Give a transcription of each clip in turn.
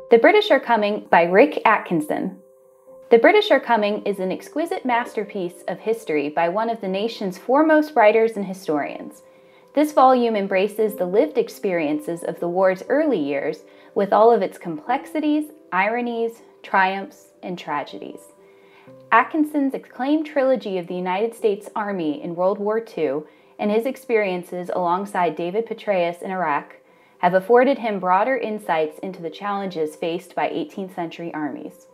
The British Are Coming by Rick Atkinson. The British Are Coming is an exquisite masterpiece of history by one of the nation's foremost writers and historians. This volume embraces the lived experiences of the war's early years with all of its complexities, ironies, triumphs, and tragedies. Atkinson's acclaimed trilogy of the United States Army in World War II and his experiences alongside David Petraeus in Iraq have afforded him broader insights into the challenges faced by 18th century armies.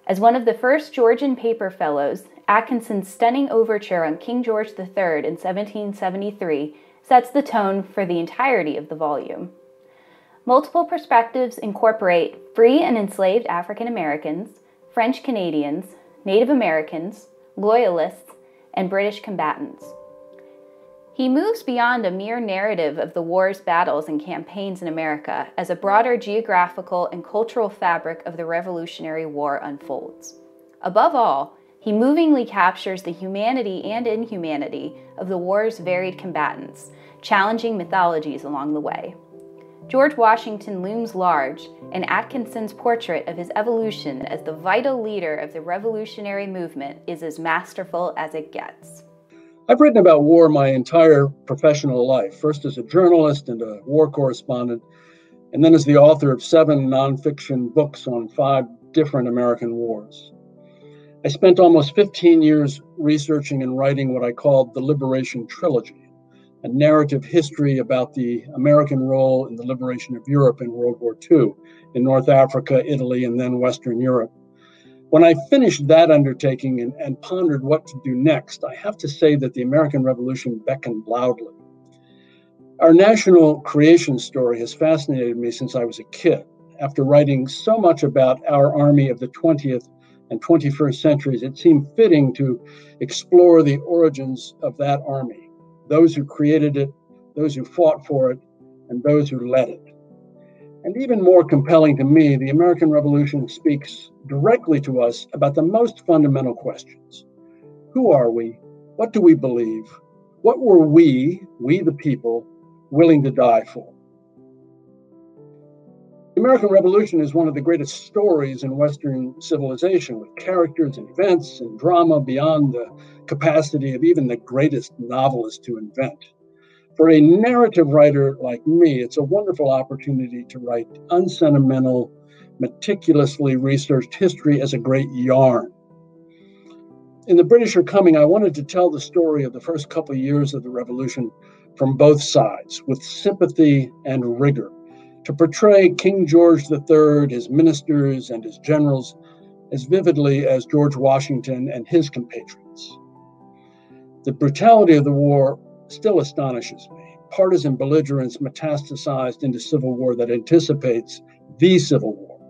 As one of the first Georgian Paper Fellows, Atkinson's stunning overture on King George III in 1773 sets the tone for the entirety of the volume. Multiple perspectives incorporate free and enslaved African Americans, French Canadians, Native Americans, Loyalists, and British combatants. He moves beyond a mere narrative of the war's battles and campaigns in America as a broader geographical and cultural fabric of the Revolutionary War unfolds. Above all, he movingly captures the humanity and inhumanity of the war's varied combatants, challenging mythologies along the way. George Washington looms large, and Atkinson's portrait of his evolution as the vital leader of the revolutionary movement is as masterful as it gets. I've written about war my entire professional life, first as a journalist and a war correspondent, and then as the author of 7 nonfiction books on 5 different American wars. I spent almost 15 years researching and writing what I called the Liberation Trilogy, a narrative history about the American role in the liberation of Europe in World War II, in North Africa, Italy, and then Western Europe. When I finished that undertaking and pondered what to do next, I have to say that the American Revolution beckoned loudly. Our national creation story has fascinated me since I was a kid. After writing so much about our army of the 20th and 21st centuries, it seemed fitting to explore the origins of that army, those who created it, those who fought for it, and those who led it. And even more compelling to me, the American Revolution speaks directly to us about the most fundamental questions. Who are we? What do we believe? What were we the people, willing to die for? The American Revolution is one of the greatest stories in Western civilization, with characters and events and drama beyond the capacity of even the greatest novelist to invent. For a narrative writer like me, it's a wonderful opportunity to write unsentimental, meticulously researched history as a great yarn. In The British Are Coming, I wanted to tell the story of the first couple of years of the revolution from both sides, with sympathy and rigor, to portray King George III, his ministers, and his generals as vividly as George Washington and his compatriots. The brutality of the war still astonishes me. Partisan belligerence metastasized into civil war that anticipates the Civil War.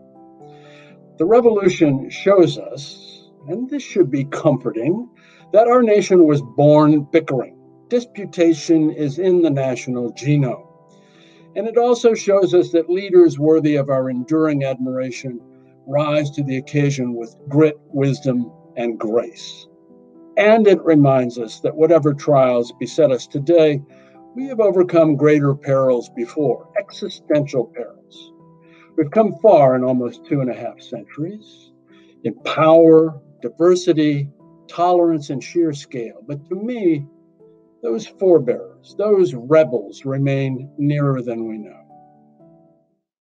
The revolution shows us, and this should be comforting, that our nation was born bickering. Disputation is in the national genome. And it also shows us that leaders worthy of our enduring admiration rise to the occasion with grit, wisdom, and grace. And it reminds us that whatever trials beset us today, we have overcome greater perils before, existential perils. We've come far in almost 2.5 centuries, in power, diversity, tolerance, and sheer scale. But to me, those forebears, those rebels remain nearer than we know.